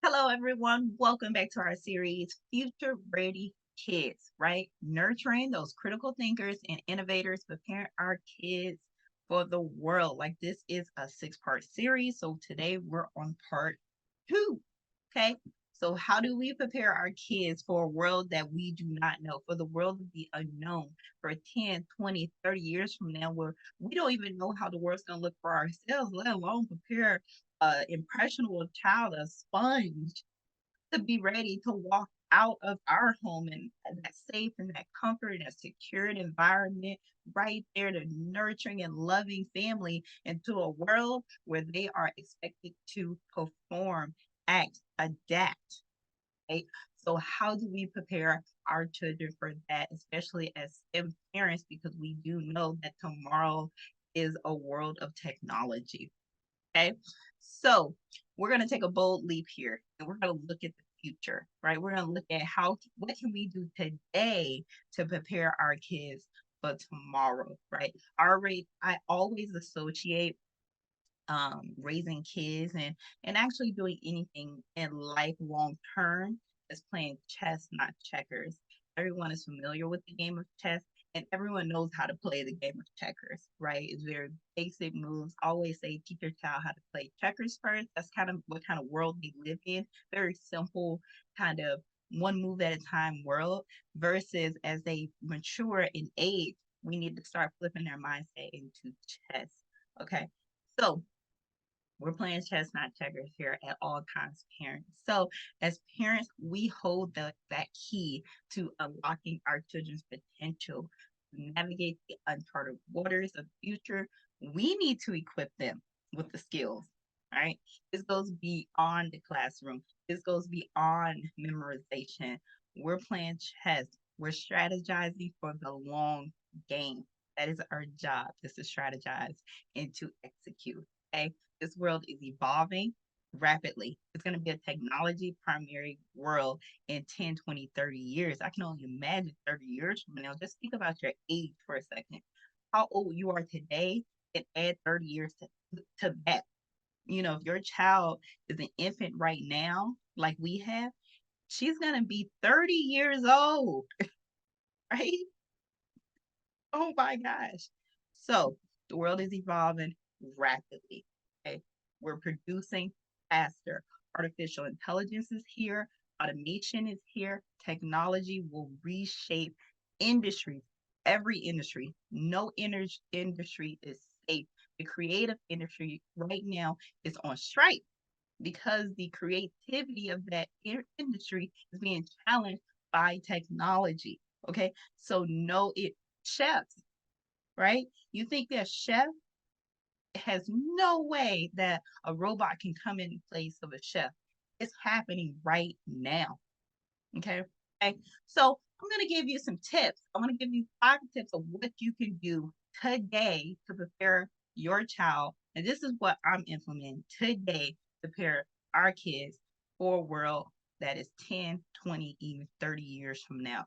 Hello, everyone. Welcome back to our series, Future Ready Kids, right? Nurturing those critical thinkers and innovators, preparing our kids for the world. Like this is a six-part series. So today we're on part two. Okay. So, how do we prepare our kids for a world that we do not know, for the world of the unknown, for 10, 20, 30 years from now, where we don't even know how the world's going to look for ourselves, let alone prepare impressionable child, a sponge, to be ready to walk out of our home and that safe and that comfort and that secured environment right there, the nurturing and loving family into a world where they are expected to perform, act, adapt. Right? So, how do we prepare our children for that, especially as STEM parents, because we do know that tomorrow is a world of technology. Okay. So we're going to take a bold leap here and we're going to look at the future, right? We're going to look at what can we do today to prepare our kids for tomorrow, right? I always associate raising kids and actually doing anything in life long term is playing chess, not checkers. Everyone is familiar with the game of chess and everyone knows how to play the game of checkers, right? It's very basic moves. Always say teach your child how to play checkers first. That's kind of what kind of world we live in. Very simple, kind of one move at a time world versus as they mature in age, we need to start flipping their mindset into chess. Okay. So we're playing chess, not checkers here at all times, parents. So, as parents, we hold that key to unlocking our children's potential to navigate the uncharted waters of the future. We need to equip them with the skills, right? This goes beyond the classroom, this goes beyond memorization. We're playing chess, we're strategizing for the long game. That is our job, is to strategize and to execute. Okay, this world is evolving rapidly. It's going to be a technology primary world in 10, 20, 30 years. I can only imagine 30 years from now. Just think about your age for a second. How old you are today and add 30 years to that. If your child is an infant right now, like we have, she's going to be 30 years old, right? Oh my gosh. So the world is evolving rapidly. Okay. We're producing faster. Artificial intelligence is here. Automation is here. Technology will reshape industries, every industry. No industry is safe. The creative industry right now is on strike because the creativity of that industry is being challenged by technology. Okay. So, no, chefs, right? You think that chef has no way that a robot can come in place of a chef. It's happening right now. Okay. Okay. So I'm going to give you some tips. I'm going to give you 5 tips of what you can do today to prepare your child. And this is what I'm implementing today to prepare our kids for a world that is 10, 20, even 30 years from now.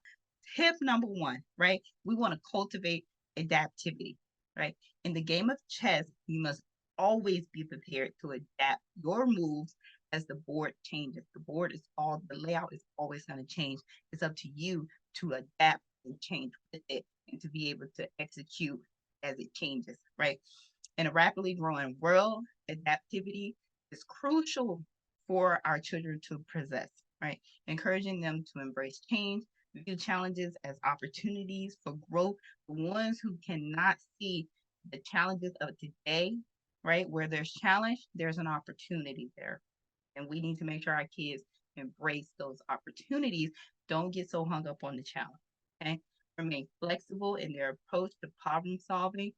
Tip number one, right? We want to cultivate adaptability, right? In the game of chess, you must always be prepared to adapt your moves as the board changes. The layout is always going to change. It's up to you to adapt and change with it and to be able to execute as it changes, right? In a rapidly growing world, adaptivity is crucial for our children to possess, right? Encouraging them to embrace change, view challenges as opportunities for growth. The ones who cannot see the challenges of today, right? Where there's challenge, there's an opportunity there. And we need to make sure our kids embrace those opportunities. Don't get so hung up on the challenge. Okay. Remain flexible in their approach to problem solving,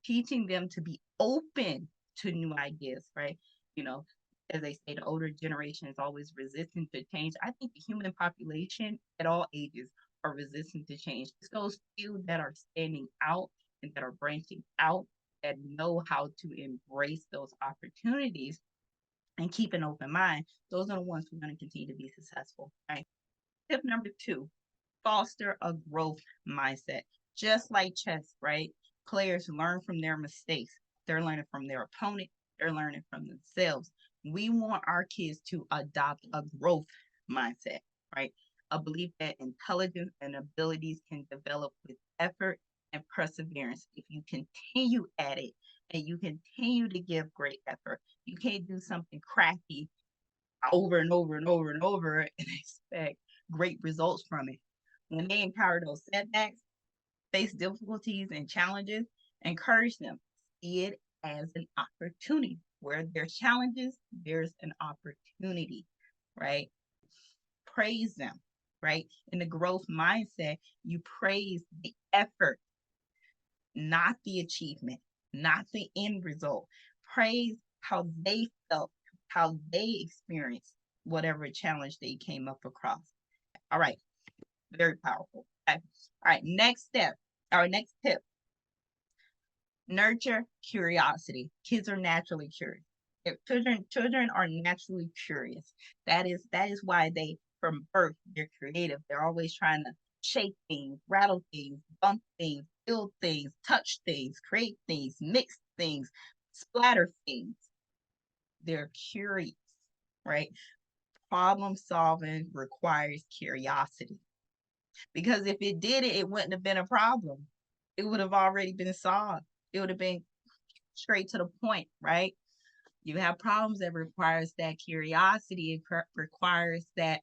teaching them to be open to new ideas, right? You know, as they say, the older generation is always resistant to change. I think the human population at all ages are resistant to change. It's those few that are standing out and that are branching out that know how to embrace those opportunities and keep an open mind, those are the ones who are going to continue to be successful. Right. Tip number two, foster a growth mindset. Just like chess, right? Players learn from their mistakes. They're learning from their opponent. They're learning from themselves. We want our kids to adopt a growth mindset, right? A belief that intelligence and abilities can develop with effort and perseverance. If you continue at it and you continue to give great effort, you can't do something crappy over and over and over and over and expect great results from it. When they encounter those setbacks, face difficulties and challenges, encourage them. See it as an opportunity. Where there's challenges, there's an opportunity, right? Praise them, right? In the growth mindset, you praise the effort, not the achievement, not the end result. Praise how they felt, how they experienced whatever challenge they came up across. All right, very powerful. Okay. All right, next step, our next tip, nurture curiosity. Kids are naturally curious. If children are naturally curious. That is why they from birth they're creative. They're always trying to shake things, rattle things, bump things, build things, touch things, create things, mix things, splatter things. They're curious, right? Problem solving requires curiosity. Because if it did it, it wouldn't have been a problem. It would have already been solved. It would have been straight to the point, right? You have problems that requires that curiosity. It requires that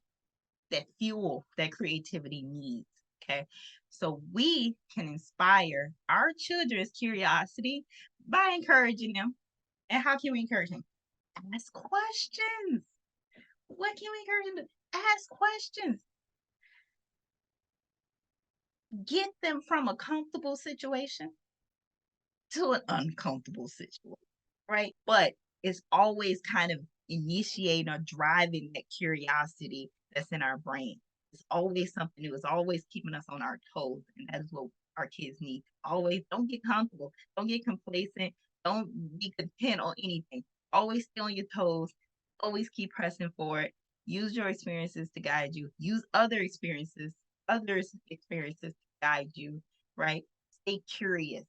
fuel that creativity needs. Okay. So we can inspire our children's curiosity by encouraging them. And how can we encourage them? Ask questions. What can we encourage them to ask questions? Get them from a comfortable situation to an uncomfortable situation, right? But it's always kind of initiating or driving that curiosity that's in our brain. It's always something new. It's always keeping us on our toes. And that is what our kids need. Always don't get comfortable. Don't get complacent. Don't be content on anything. Always stay on your toes. Always keep pressing forward. Use your experiences to guide you. Use others' experiences to guide you, right? Stay curious.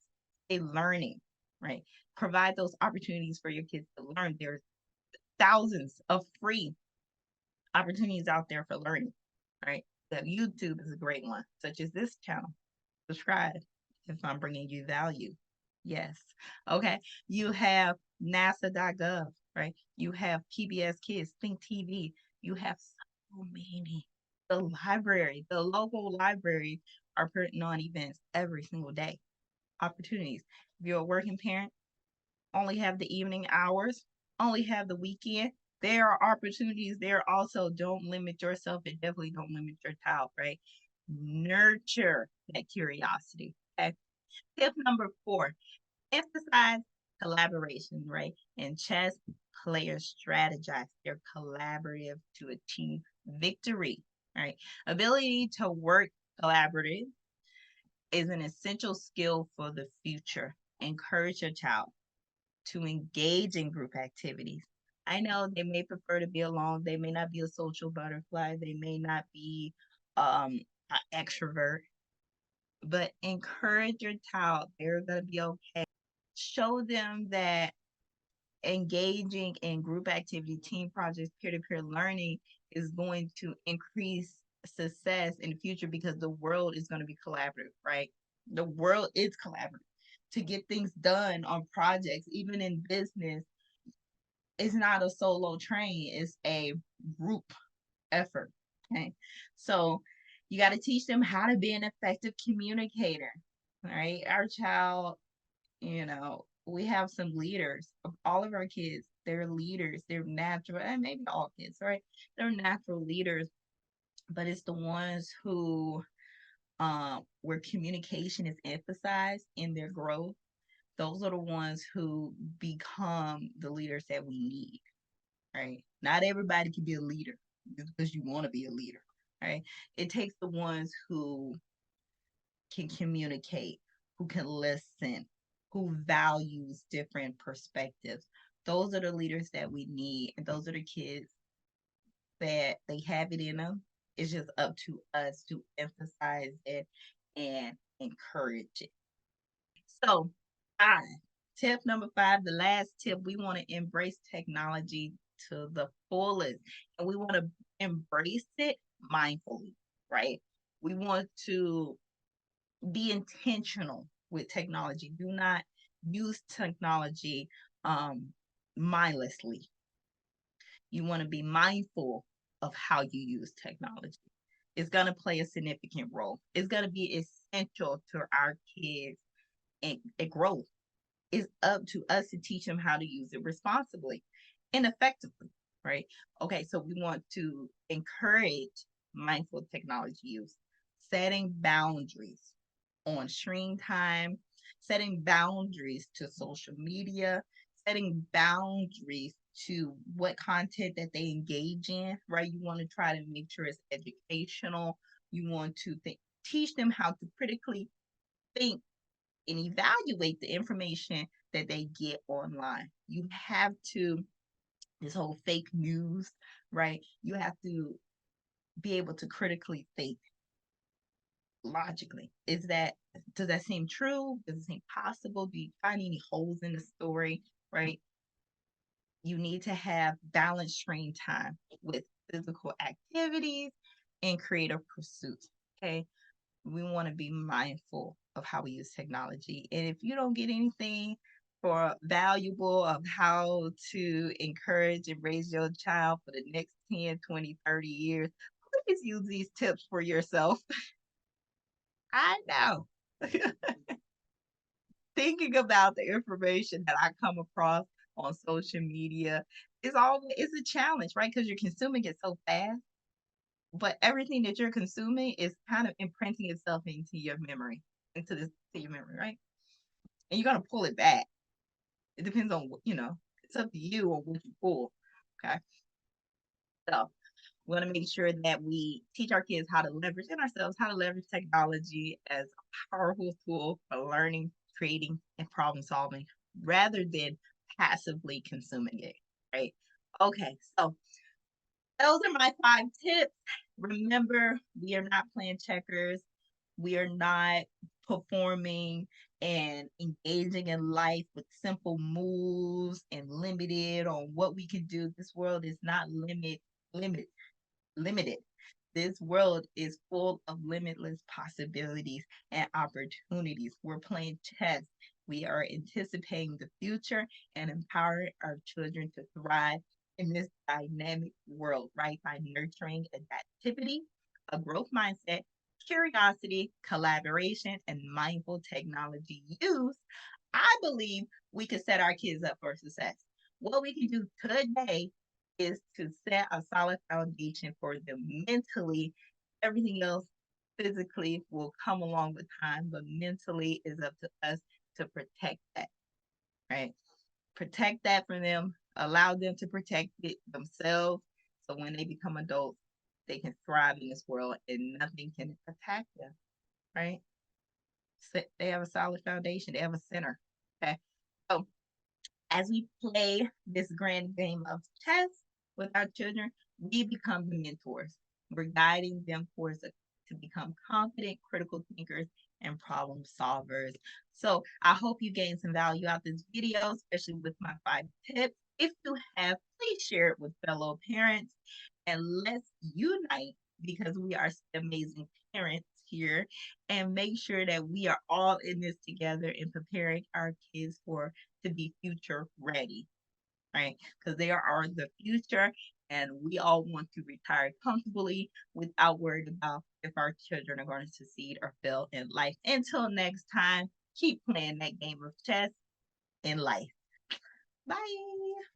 Stay learning, right? Provide those opportunities for your kids to learn. There's thousands of free opportunities out there for learning, right? The YouTube is a great one, such as this channel. Subscribe if I'm bringing you value. Yes. Okay. You have NASA.gov, right? You have PBS Kids, Think TV. You have so many. The library, the local library are putting on events every single day. Opportunities. If you're a working parent, only have the evening hours, only have the weekend. There are opportunities there also. Don't limit yourself and definitely don't limit your child, right? Nurture that curiosity. Okay. Tip number 4, emphasize collaboration, right? And chess players strategize. They're collaborative to achieve victory, right? Ability to work collaborative is an essential skill for the future. Encourage your child to engage in group activities. I know they may prefer to be alone. They may not be a social butterfly. They may not be an extrovert, but encourage your child. They're going to be okay. Show them that engaging in group activity, team projects, peer-to-peer learning is going to increase success in the future because the world is going to be collaborative, right? The world is collaborative to get things done on projects, even in business. It's not a solo train, it's a group effort. Okay. So you got to teach them how to be an effective communicator. Right. Our child, we have some leaders. All of our kids, they're leaders. They're natural, and maybe all kids, right? They're natural leaders, but it's the ones who where communication is emphasized in their growth. Those are the ones who become the leaders that we need, right? Not everybody can be a leader just because you want to be a leader, right? It takes the ones who can communicate, who can listen, who values different perspectives. Those are the leaders that we need, and those are the kids that they have it in them. It's just up to us to emphasize it and encourage it. So, 5. Tip number 5, the last tip, we want to embrace technology to the fullest. And we want to embrace it mindfully, right? We want to be intentional with technology. Do not use technology mindlessly. You want to be mindful of how you use technology. It's going to play a significant role. It's going to be essential to our kids and growth. It's up to us to teach them how to use it responsibly and effectively, right? Okay, so we want to encourage mindful technology use, setting boundaries on screen time, setting boundaries to social media, setting boundaries to what content that they engage in, right? You want to try to make sure it's educational. You want to teach them how to critically think and evaluate the information that they get online. You have to, this whole fake news, right? You have to be able to critically think logically. Does that seem true? Does it seem possible? Do you find any holes in the story, right? You need to have balanced screen time with physical activities and creative pursuits. Okay. We want to be mindful of how we use technology. And if you don't get anything for valuable of how to encourage and raise your child for the next 10, 20, 30 years, please use these tips for yourself. I know. Thinking about the information that I come across on social media is always a challenge, right? Because you're consuming it so fast. But everything that you're consuming is kind of imprinting itself into your memory, to your memory, right? And you're gonna pull it back. It depends on it's up to you on what you pull. Okay. So we want to make sure that we teach our kids how to leverage and ourselves how to leverage technology as a powerful tool for learning, creating, and problem solving rather than passively consuming it. Right. Okay. So those are my 5 tips. Remember, we are not playing checkers. We are not performing and engaging in life with simple moves and limited on what we can do. This world is not limited. This world is full of limitless possibilities and opportunities. We're playing chess. We are anticipating the future and empowering our children to thrive in this dynamic world, right? By nurturing adaptability, a growth mindset, curiosity, collaboration, and mindful technology use, I believe we could set our kids up for success. What we can do today is to set a solid foundation for them mentally. Everything else physically will come along with time, but mentally is up to us to protect that, right? Protect that from them, allow them to protect it themselves. So when they become adults, they can thrive in this world and nothing can attack them, right? So they have a solid foundation, they have a center. Okay. So as we play this grand game of chess with our children, we become the mentors. We're guiding them towards to become confident, critical thinkers, and problem solvers. So I hope you gained some value out this video, especially with my 5 tips. If you have, please share it with fellow parents and let's unite because we are amazing parents here and make sure that we are all in this together and preparing our kids for to be future ready, right? Because they are the future, and we all want to retire comfortably without worrying about if our children are going to succeed or fail in life. Until next time, keep playing that game of chess in life. Bye.